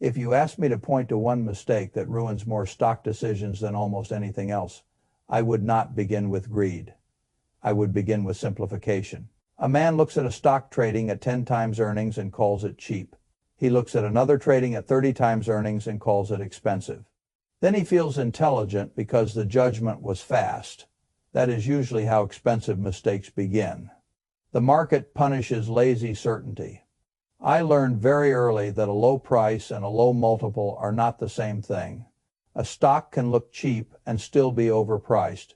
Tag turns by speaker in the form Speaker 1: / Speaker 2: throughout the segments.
Speaker 1: If you ask me to point to one mistake that ruins more stock decisions than almost anything else, I would not begin with greed. I would begin with simplification. A man looks at a stock trading at 10 times earnings and calls it cheap. He looks at another trading at 30 times earnings and calls it expensive. Then he feels intelligent because the judgment was fast. That is usually how expensive mistakes begin. The market punishes lazy certainty. I learned very early that a low price and a low multiple are not the same thing. A stock can look cheap and still be overpriced.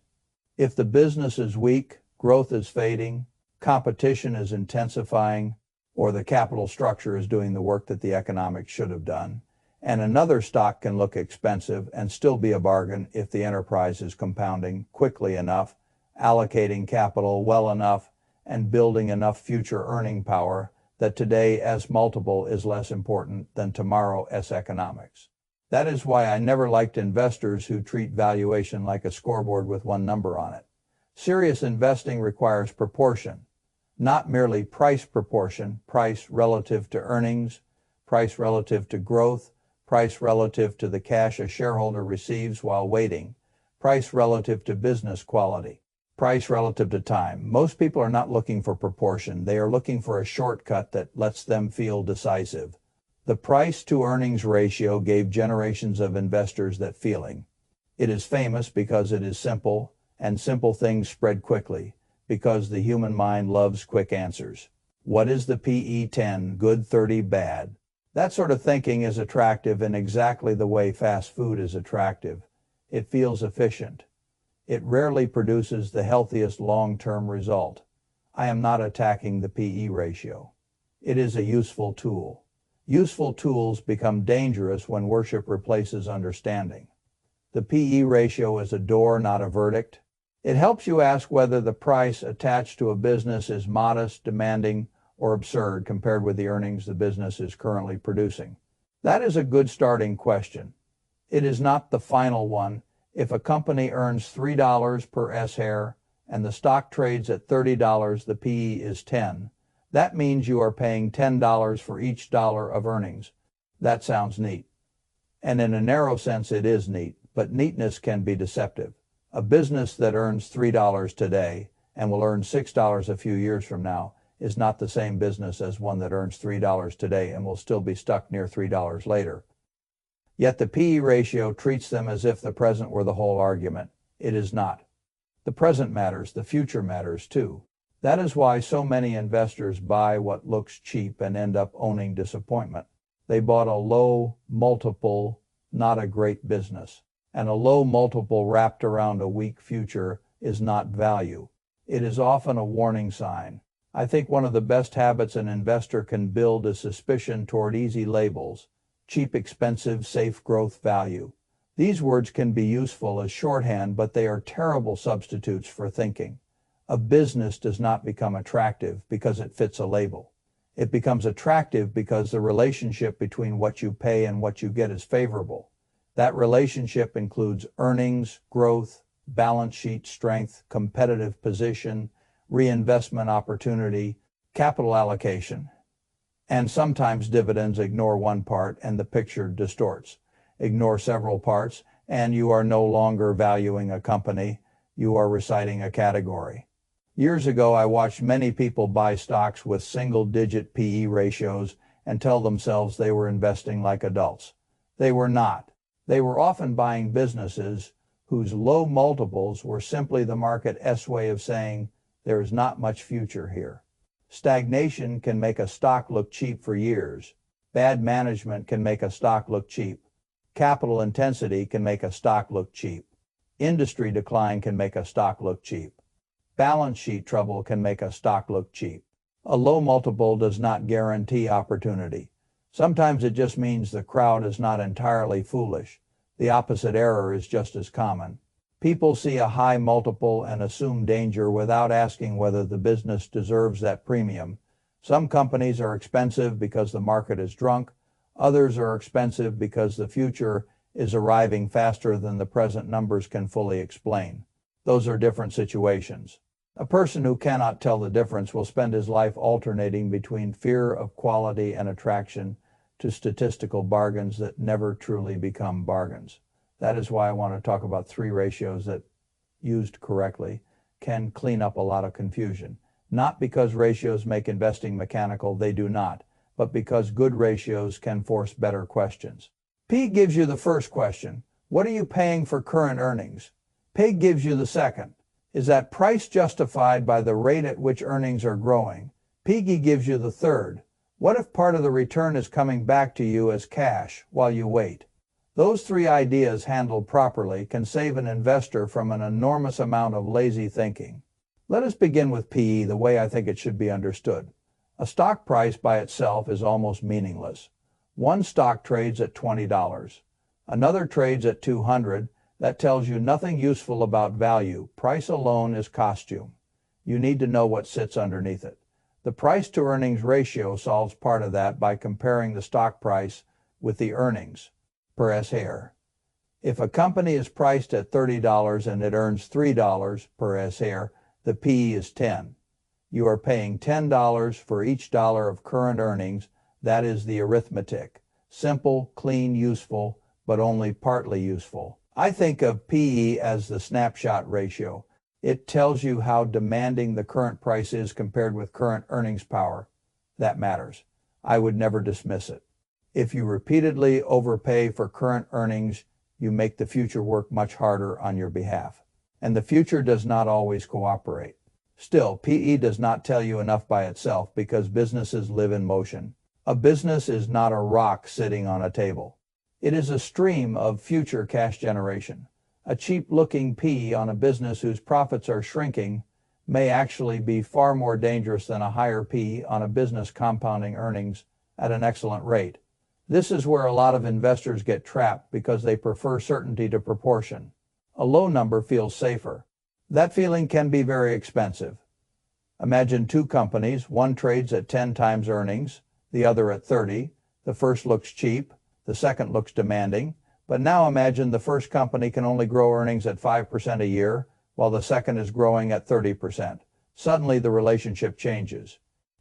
Speaker 1: If the business is weak, growth is fading, competition is intensifying, or the capital structure is doing the work that the economics should have done, and another stock can look expensive and still be a bargain if the enterprise is compounding quickly enough, allocating capital well enough, and building enough future earning power that today S multiple is less important than tomorrow S economics. That is why I never liked investors who treat valuation like a scoreboard with one number on it. Serious investing requires proportion, not merely price proportion, price relative to earnings, price relative to growth, price relative to the cash a shareholder receives while waiting, price relative to business quality, price relative to time. Most people are not looking for proportion. They are looking for a shortcut that lets them feel decisive. The price-to-earnings ratio gave generations of investors that feeling. It is famous because it is simple, and simple things spread quickly, because the human mind loves quick answers. What is the PE 10, good 30, bad? That sort of thinking is attractive in exactly the way fast food is attractive. It feels efficient. It rarely produces the healthiest long-term result. I am not attacking the PE ratio. It is a useful tool. Useful tools become dangerous when worship replaces understanding. The PE ratio is a door, not a verdict. It helps you ask whether the price attached to a business is modest, demanding, or absurd compared with the earnings the business is currently producing. That is a good starting question. It is not the final one. If a company earns $3 per S-share and the stock trades at $30, the PE is 10. That means you are paying $10 for each dollar of earnings. That sounds neat. And in a narrow sense it is neat, but neatness can be deceptive. A business that earns $3 today and will earn $6 a few years from now is not the same business as one that earns $3 today and will still be stuck near $3 later. Yet the PE ratio treats them as if the present were the whole argument. It is not. The present matters, the future matters too. That is why so many investors buy what looks cheap and end up owning disappointment. They bought a low multiple, not a great business. And a low multiple wrapped around a weak future is not value. It is often a warning sign. I think one of the best habits an investor can build is suspicion toward easy labels. Cheap, expensive, safe growth, value. These words can be useful as shorthand, but they are terrible substitutes for thinking. A business does not become attractive because it fits a label. It becomes attractive because the relationship between what you pay and what you get is favorable. That relationship includes earnings, growth, balance sheet strength, competitive position, reinvestment opportunity, capital allocation. And sometimes dividends. Ignore one part and the picture distorts. Ignore several parts and you are no longer valuing a company, you are reciting a category. Years ago I watched many people buy stocks with single-digit PE ratios and tell themselves they were investing like adults. They were not. They were often buying businesses whose low multiples were simply the market's way of saying there is not much future here. Stagnation can make a stock look cheap for years. Bad management can make a stock look cheap. Capital intensity can make a stock look cheap. Industry decline can make a stock look cheap. Balance sheet trouble can make a stock look cheap. A low multiple does not guarantee opportunity. Sometimes it just means the crowd is not entirely foolish. The opposite error is just as common. People see a high multiple and assume danger without asking whether the business deserves that premium. Some companies are expensive because the market is drunk. Others are expensive because the future is arriving faster than the present numbers can fully explain. Those are different situations. A person who cannot tell the difference will spend his life alternating between fear of quality and attraction to statistical bargains that never truly become bargains. That is why I want to talk about three ratios that, used correctly, can clean up a lot of confusion. Not because ratios make investing mechanical, they do not, but because good ratios can force better questions. P gives you the first question. What are you paying for current earnings? PEGY gives you the second. Is that price justified by the rate at which earnings are growing? PEGY gives you the third. What if part of the return is coming back to you as cash while you wait? Those three ideas handled properly can save an investor from an enormous amount of lazy thinking. Let us begin with PE the way I think it should be understood. A stock price by itself is almost meaningless. One stock trades at $20. Another trades at $200. That tells you nothing useful about value. Price alone is costume. You need to know what sits underneath it. The price to earnings ratio solves part of that by comparing the stock price with the earnings per share. If a company is priced at $30 and it earns $3 per share, the PE is 10. You are paying $10 for each dollar of current earnings. That is the arithmetic. Simple, clean, useful, but only partly useful. I think of PE as the snapshot ratio. It tells you how demanding the current price is compared with current earnings power. That matters. I would never dismiss it. If you repeatedly overpay for current earnings, you make the future work much harder on your behalf. And the future does not always cooperate. Still, PE does not tell you enough by itself because businesses live in motion. A business is not a rock sitting on a table. It is a stream of future cash generation. A cheap-looking PE on a business whose profits are shrinking may actually be far more dangerous than a higher PE on a business compounding earnings at an excellent rate. This is where a lot of investors get trapped because they prefer certainty to proportion. A low number feels safer. That feeling can be very expensive. Imagine two companies. One trades at 10 times earnings, the other at 30. The first looks cheap. The second looks demanding, but now imagine the first company can only grow earnings at 5% a year, while the second is growing at 30%. Suddenly the relationship changes.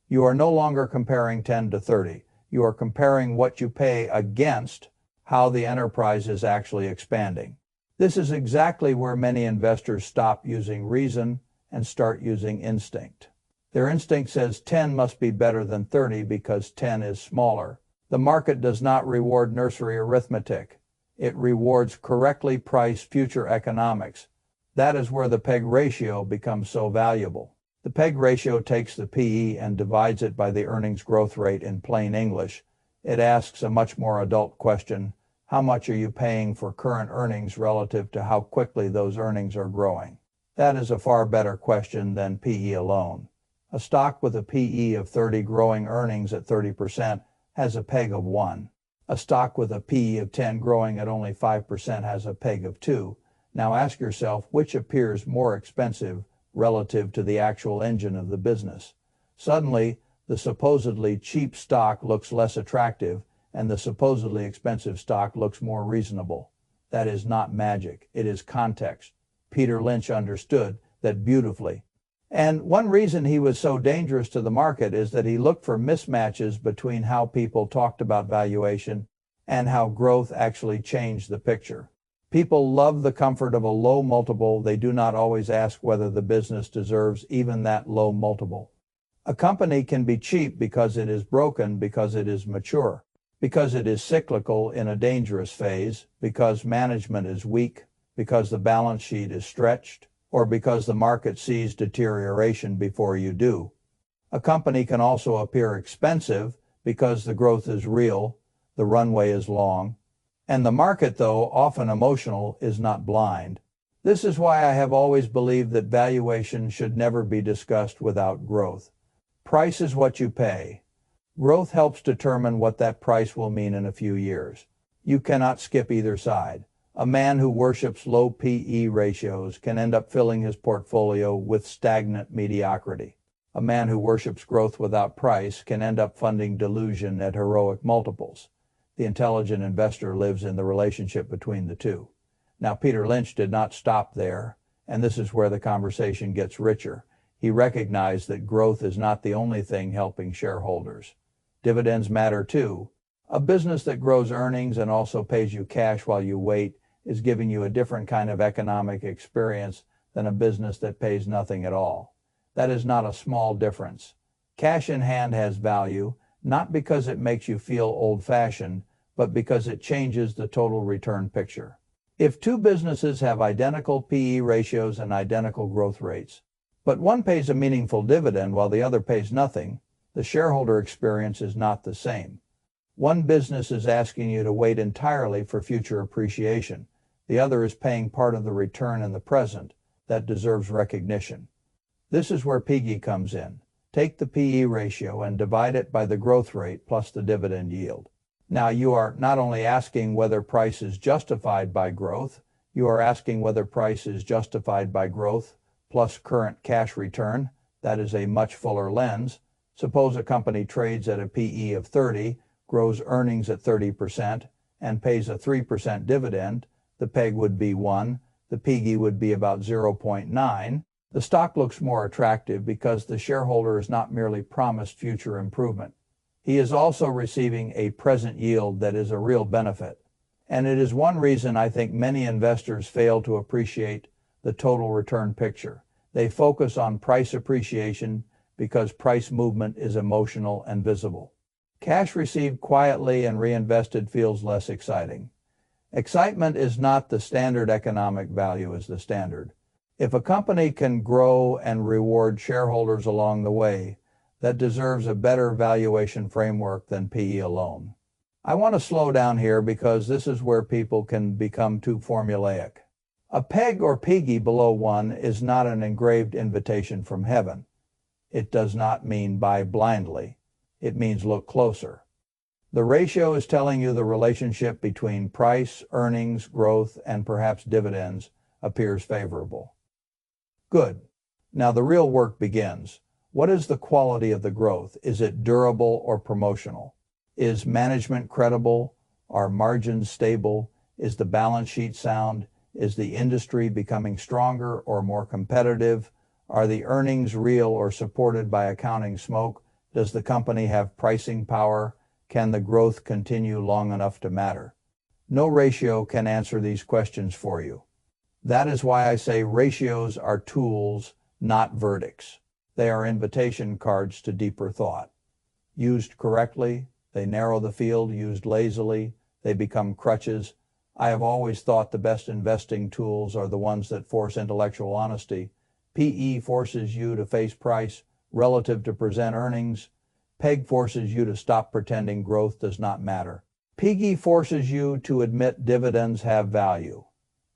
Speaker 1: You are no longer comparing 10 to 30. You are comparing what you pay against how the enterprise is actually expanding. This is exactly where many investors stop using reason and start using instinct. Their instinct says 10 must be better than 30 because 10 is smaller. The market does not reward nursery arithmetic. It rewards correctly priced future economics. That is where the PEG ratio becomes so valuable. The PEG ratio takes the PE and divides it by the earnings growth rate in plain English. It asks a much more adult question. How much are you paying for current earnings relative to how quickly those earnings are growing? That is a far better question than PE alone. A stock with a PE of 30 growing earnings at 30% has a PEG of 1. A stock with a PE of 10 growing at only 5% has a PEG of 2. Now ask yourself which appears more expensive relative to the actual engine of the business. Suddenly, the supposedly cheap stock looks less attractive and the supposedly expensive stock looks more reasonable. That is not magic. It is context. Peter Lynch understood that beautifully. And one reason he was so dangerous to the market is that he looked for mismatches between how people talked about valuation and how growth actually changed the picture. People love the comfort of a low multiple. They do not always ask whether the business deserves even that low multiple. A company can be cheap because it is broken, because it is mature, because it is cyclical in a dangerous phase, because management is weak, because the balance sheet is stretched, or because the market sees deterioration before you do. A company can also appear expensive because the growth is real, the runway is long, and the market, though often emotional, is not blind. This is why I have always believed that valuation should never be discussed without growth. Price is what you pay. Growth helps determine what that price will mean in a few years. You cannot skip either side. A man who worships low PE ratios can end up filling his portfolio with stagnant mediocrity. A man who worships growth without price can end up funding delusion at heroic multiples. The intelligent investor lives in the relationship between the two. Now, Peter Lynch did not stop there, and this is where the conversation gets richer. He recognized that growth is not the only thing helping shareholders. Dividends matter too. A business that grows earnings and also pays you cash while you wait is giving you a different kind of economic experience than a business that pays nothing at all. That is not a small difference. Cash in hand has value, not because it makes you feel old-fashioned, but because it changes the total return picture. If two businesses have identical PE ratios and identical growth rates, but one pays a meaningful dividend while the other pays nothing, the shareholder experience is not the same. One business is asking you to wait entirely for future appreciation. The other is paying part of the return in the present. That deserves recognition. This is where PEGY comes in. Take the PE ratio and divide it by the growth rate plus the dividend yield. Now you are not only asking whether price is justified by growth, you are asking whether price is justified by growth plus current cash return. That is a much fuller lens. Suppose a company trades at a PE of 30, grows earnings at 30%, and pays a 3% dividend. The PEG would be 1, the PEGY would be about 0.9. The stock looks more attractive because the shareholder is not merely promised future improvement. He is also receiving a present yield that is a real benefit. And it is one reason I think many investors fail to appreciate the total return picture. They focus on price appreciation because price movement is emotional and visible. Cash received quietly and reinvested feels less exciting. Excitement is not the standard. Economic value is the standard. If a company can grow and reward shareholders along the way, that deserves a better valuation framework than PE alone. I want to slow down here because this is where people can become too formulaic. A PEG or PEGY below 1 is not an engraved invitation from heaven. It does not mean buy blindly. It means look closer. The ratio is telling you the relationship between price, earnings, growth, and perhaps dividends appears favorable. Good. Now the real work begins. What is the quality of the growth? Is it durable or promotional? Is management credible? Are margins stable? Is the balance sheet sound? Is the industry becoming stronger or more competitive? Are the earnings real or supported by accounting smoke? Does the company have pricing power? Can the growth continue long enough to matter? No ratio can answer these questions for you. That is why I say ratios are tools, not verdicts. They are invitation cards to deeper thought. Used correctly, they narrow the field. Used lazily, they become crutches. I have always thought the best investing tools are the ones that force intellectual honesty. PE forces you to face price relative to present earnings. PEG forces you to stop pretending growth does not matter. PEGY forces you to admit dividends have value.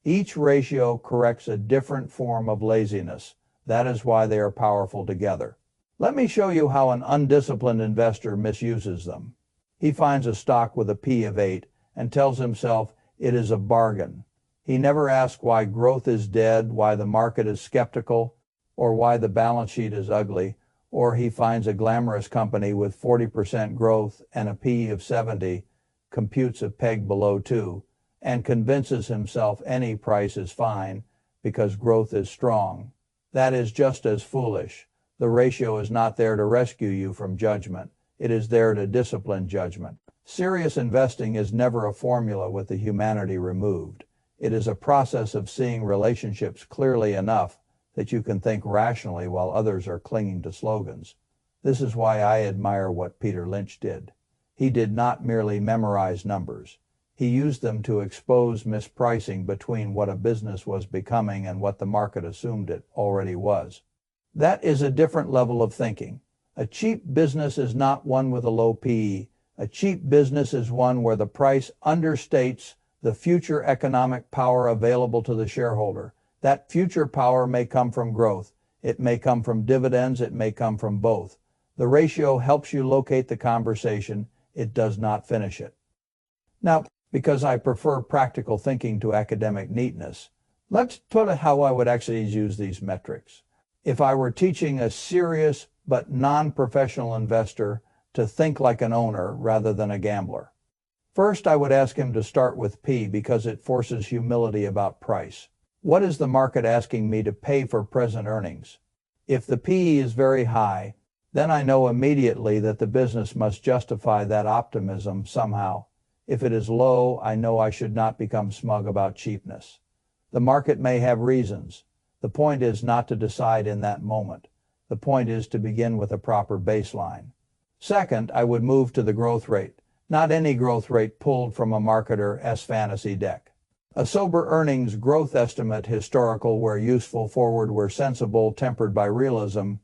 Speaker 1: Each ratio corrects a different form of laziness. That is why they are powerful together. Let me show you how an undisciplined investor misuses them. He finds a stock with a P of 8 and tells himself it is a bargain. He never asks why growth is dead, why the market is skeptical, or why the balance sheet is ugly, or he finds a glamorous company with 40% growth and a P of 70, computes a PEG below 2, and convinces himself any price is fine because growth is strong. That is just as foolish. The ratio is not there to rescue you from judgment. It is there to discipline judgment. Serious investing is never a formula with the humanity removed. It is a process of seeing relationships clearly enough that you can think rationally while others are clinging to slogans. This is why I admire what Peter Lynch did. He did not merely memorize numbers. He used them to expose mispricing between what a business was becoming and what the market assumed it already was. That is a different level of thinking. A cheap business is not one with a low PE. A cheap business is one where the price understates the future economic power available to the shareholder. That future power may come from growth. It may come from dividends. It may come from both. The ratio helps you locate the conversation. It does not finish it. Now, because I prefer practical thinking to academic neatness, let's put it how I would actually use these metrics. If I were teaching a serious but non-professional investor to think like an owner rather than a gambler. First, I would ask him to start with P because it forces humility about price. What is the market asking me to pay for present earnings? If the PE is very high, Then I know immediately that the business must justify that optimism somehow. If it is low, I know I should not become smug about cheapness. The market may have reasons. The point is not to decide in that moment. The point is to begin with a proper baseline. Second, I would move to the growth rate, not any growth rate pulled from a marketer's fantasy deck. A sober earnings growth estimate, historical where useful, forward where sensible, tempered by realism.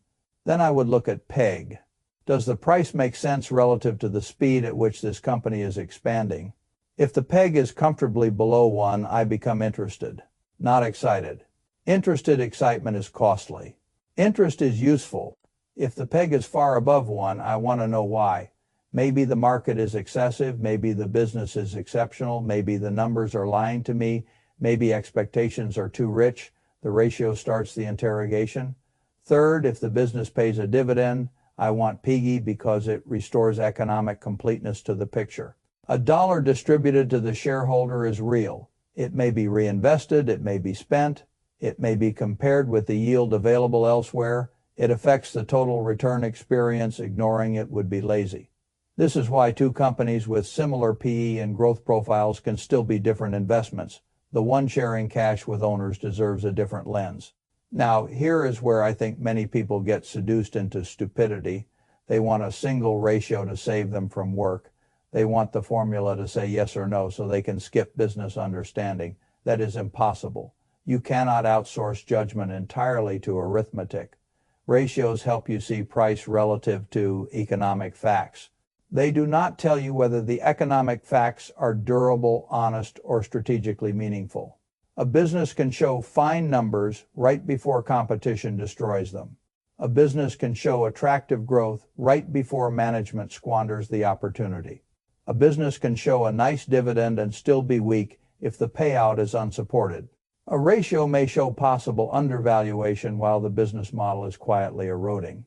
Speaker 1: Then I would look at PEG. Does the price make sense relative to the speed at which this company is expanding? If the PEG is comfortably below 1, I become interested, not excited. Interested excitement is costly. Interest is useful. If the PEG is far above 1, I want to know why. Maybe the market is excessive, maybe the business is exceptional, maybe the numbers are lying to me, maybe expectations are too rich. The ratio starts the interrogation. Third, if the business pays a dividend, I want PEGY because it restores economic completeness to the picture. A dollar distributed to the shareholder is real. It may be reinvested, it may be spent, it may be compared with the yield available elsewhere. It affects the total return experience. Ignoring it would be lazy. This is why two companies with similar PE and growth profiles can still be different investments. The one sharing cash with owners deserves a different lens. Now, here is where I think many people get seduced into stupidity. They want a single ratio to save them from work. They want the formula to say yes or no so they can skip business understanding. That is impossible. You cannot outsource judgment entirely to arithmetic. Ratios help you see price relative to economic facts. They do not tell you whether the economic facts are durable, honest, or strategically meaningful. A business can show fine numbers right before competition destroys them. A business can show attractive growth right before management squanders the opportunity. A business can show a nice dividend and still be weak if the payout is unsupported. A ratio may show possible undervaluation while the business model is quietly eroding.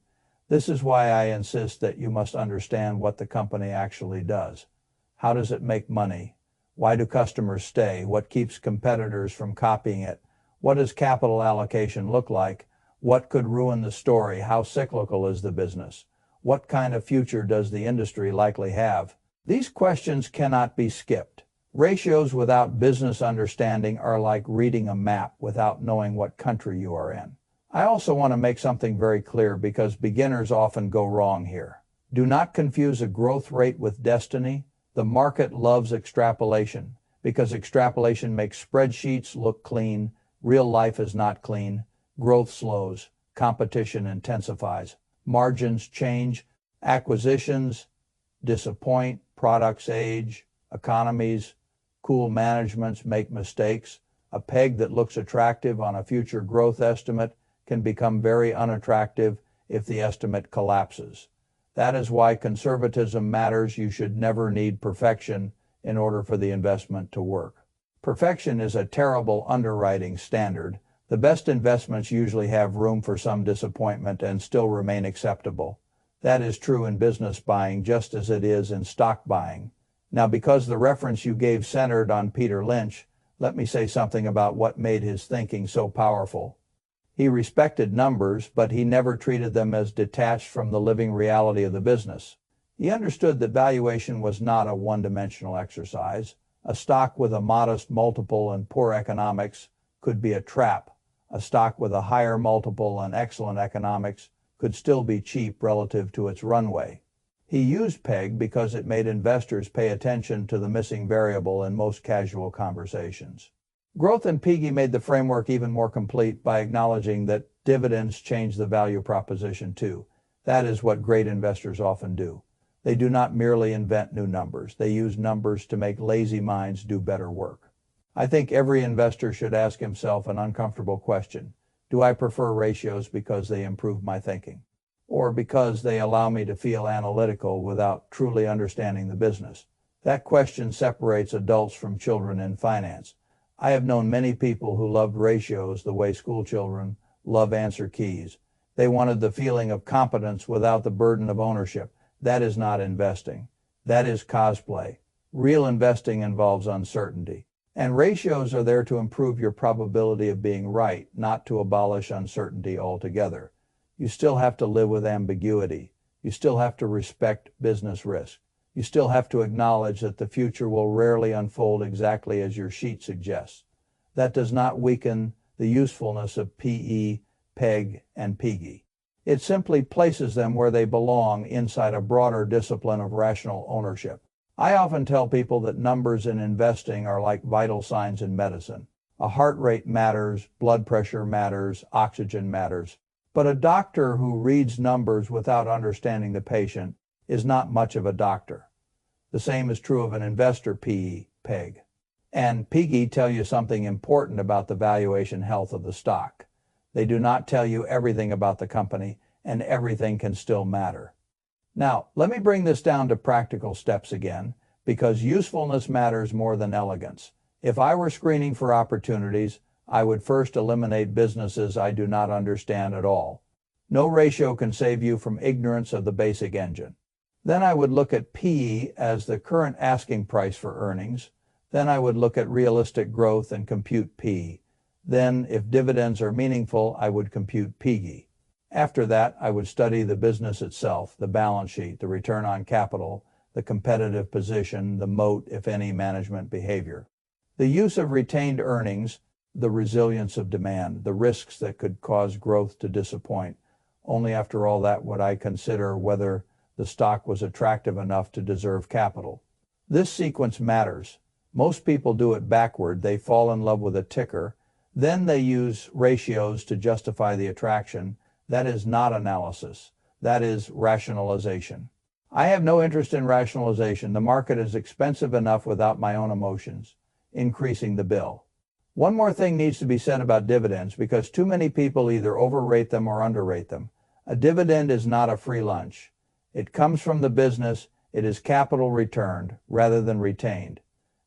Speaker 1: This is why I insist that you must understand what the company actually does. How does it make money? Why do customers stay? What keeps competitors from copying it? What does capital allocation look like? What could ruin the story? How cyclical is the business? What kind of future does the industry likely have? These questions cannot be skipped. Ratios without business understanding are like reading a map without knowing what country you are in. I also want to make something very clear because beginners often go wrong here. Do not confuse a growth rate with destiny. The market loves extrapolation because extrapolation makes spreadsheets look clean. Real life is not clean. Growth slows. Competition intensifies. Margins change. Acquisitions disappoint. Products age. Economies, cool managements make mistakes. A PEG that looks attractive on a future growth estimate can become very unattractive if the estimate collapses. That is why conservatism matters. You should never need perfection in order for the investment to work. Perfection is a terrible underwriting standard. The best investments usually have room for some disappointment and still remain acceptable. That is true in business buying just as it is in stock buying. Now, because the reference you gave centered on Peter Lynch, let me say something about what made his thinking so powerful. He respected numbers, but he never treated them as detached from the living reality of the business. He understood that valuation was not a one-dimensional exercise. A stock with a modest multiple and poor economics could be a trap. A stock with a higher multiple and excellent economics could still be cheap relative to its runway. He used PEG because it made investors pay attention to the missing variable in most casual conversations. Growth in PEGY made the framework even more complete by acknowledging that dividends change the value proposition too. That is what great investors often do. They do not merely invent new numbers. They use numbers to make lazy minds do better work. I think every investor should ask himself an uncomfortable question. Do I prefer ratios because they improve my thinking? Or because they allow me to feel analytical without truly understanding the business? That question separates adults from children in finance. I have known many people who loved ratios the way school children love answer keys. They wanted the feeling of competence without the burden of ownership. That is not investing. That is cosplay. Real investing involves uncertainty. And ratios are there to improve your probability of being right, not to abolish uncertainty altogether. You still have to live with ambiguity. You still have to respect business risk. You still have to acknowledge that the future will rarely unfold exactly as your sheet suggests. That does not weaken the usefulness of PE, PEG, and PEGY. It simply places them where they belong inside a broader discipline of rational ownership. I often tell people that numbers in investing are like vital signs in medicine. A heart rate matters, blood pressure matters, oxygen matters. But a doctor who reads numbers without understanding the patient is not much of a doctor. The same is true of an investor, PE, PEG. And PEGY tell you something important about the valuation health of the stock. They do not tell you everything about the company, and everything can still matter. Now, let me bring this down to practical steps again, because usefulness matters more than elegance. If I were screening for opportunities, I would first eliminate businesses I do not understand at all. No ratio can save you from ignorance of the basic engine. Then I would look at PE as the current asking price for earnings. Then I would look at realistic growth and compute P. Then, if dividends are meaningful, I would compute PEGY. After that, I would study the business itself, the balance sheet, the return on capital, the competitive position, the moat, if any, management behavior. The use of retained earnings, the resilience of demand, the risks that could cause growth to disappoint. Only after all that would I consider whether the stock was attractive enough to deserve capital. This sequence matters. Most people do it backward. They fall in love with a ticker. Then they use ratios to justify the attraction. That is not analysis. That is rationalization. I have no interest in rationalization. The market is expensive enough without my own emotions, increasing the bill. One more thing needs to be said about dividends because too many people either overrate them or underrate them. A dividend is not a free lunch. It comes from the business. It is capital returned rather than retained.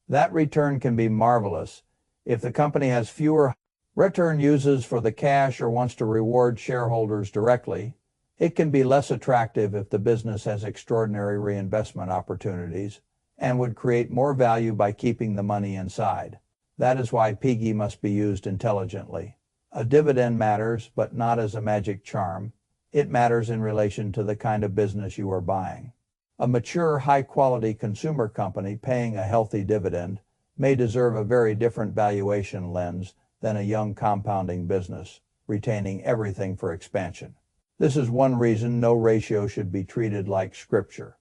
Speaker 1: That return can be marvelous. If the company has fewer return uses for the cash or wants to reward shareholders directly, it can be less attractive if the business has extraordinary reinvestment opportunities and would create more value by keeping the money inside. That is why PEGY must be used intelligently. A dividend matters, but not as a magic charm. It matters in relation to the kind of business you are buying. A mature, high-quality consumer company paying a healthy dividend may deserve a very different valuation lens than a young compounding business, retaining everything for expansion. This is one reason no ratio should be treated like scripture.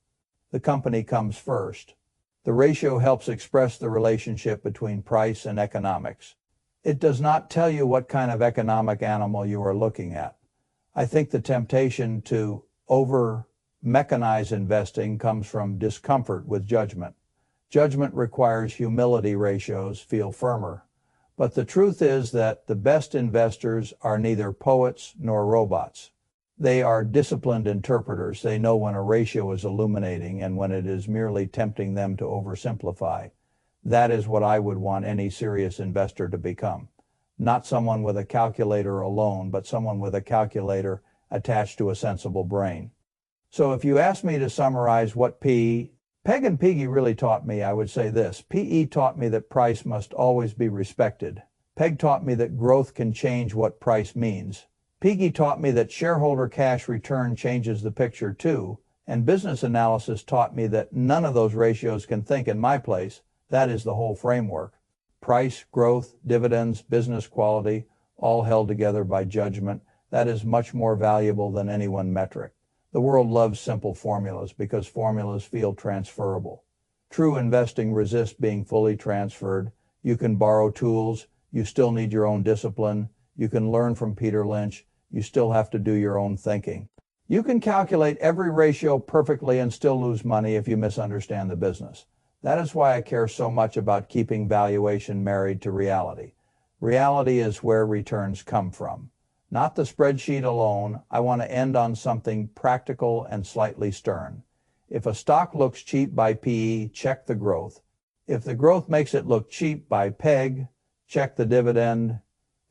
Speaker 1: The company comes first. The ratio helps express the relationship between price and economics. It does not tell you what kind of economic animal you are looking at. I think the temptation to over-mechanize investing comes from discomfort with judgment. Judgment requires humility. Ratios feel firmer. But the truth is that the best investors are neither poets nor robots. They are disciplined interpreters. They know when a ratio is illuminating and when it is merely tempting them to oversimplify. That is what I would want any serious investor to become. Not someone with a calculator alone, but someone with a calculator attached to a sensible brain. So if you ask me to summarize what PEG and PEGY really taught me, I would say this. PE taught me that price must always be respected. PEG taught me that growth can change what price means. PEGY taught me that shareholder cash return changes the picture too, and business analysis taught me that none of those ratios can think in my place. That is the whole framework. Price, growth, dividends, business quality, all held together by judgment. That is much more valuable than any one metric. The world loves simple formulas because formulas feel transferable. True investing resists being fully transferred. You can borrow tools. You still need your own discipline. You can learn from Peter Lynch. You still have to do your own thinking. You can calculate every ratio perfectly and still lose money if you misunderstand the business. That is why I care so much about keeping valuation married to reality. Reality is where returns come from. Not the spreadsheet alone. I want to end on something practical and slightly stern. If a stock looks cheap by PE, check the growth. If the growth makes it look cheap by PEG, check the dividend.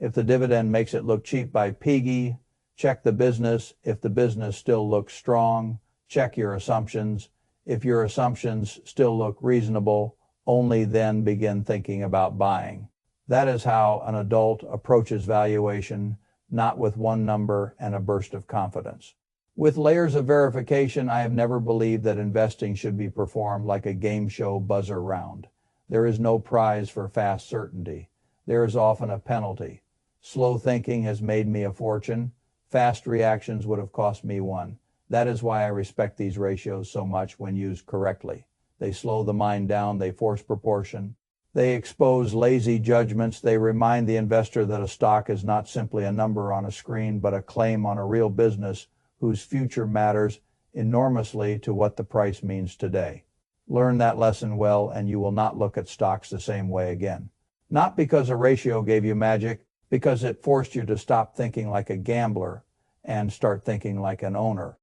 Speaker 1: If the dividend makes it look cheap by PEGY, check the business. If the business still looks strong, check your assumptions. If your assumptions still look reasonable, only then begin thinking about buying. That is how an adult approaches valuation, not with one number and a burst of confidence. With layers of verification, I have never believed that investing should be performed like a game show buzzer round. There is no prize for fast certainty. There is often a penalty. Slow thinking has made me a fortune. Fast reactions would have cost me one. That is why I respect these ratios so much when used correctly. They slow the mind down, they force proportion. They expose lazy judgments. They remind the investor that a stock is not simply a number on a screen, but a claim on a real business whose future matters enormously to what the price means today. Learn that lesson well, and you will not look at stocks the same way again. Not because a ratio gave you magic, because it forced you to stop thinking like a gambler and start thinking like an owner.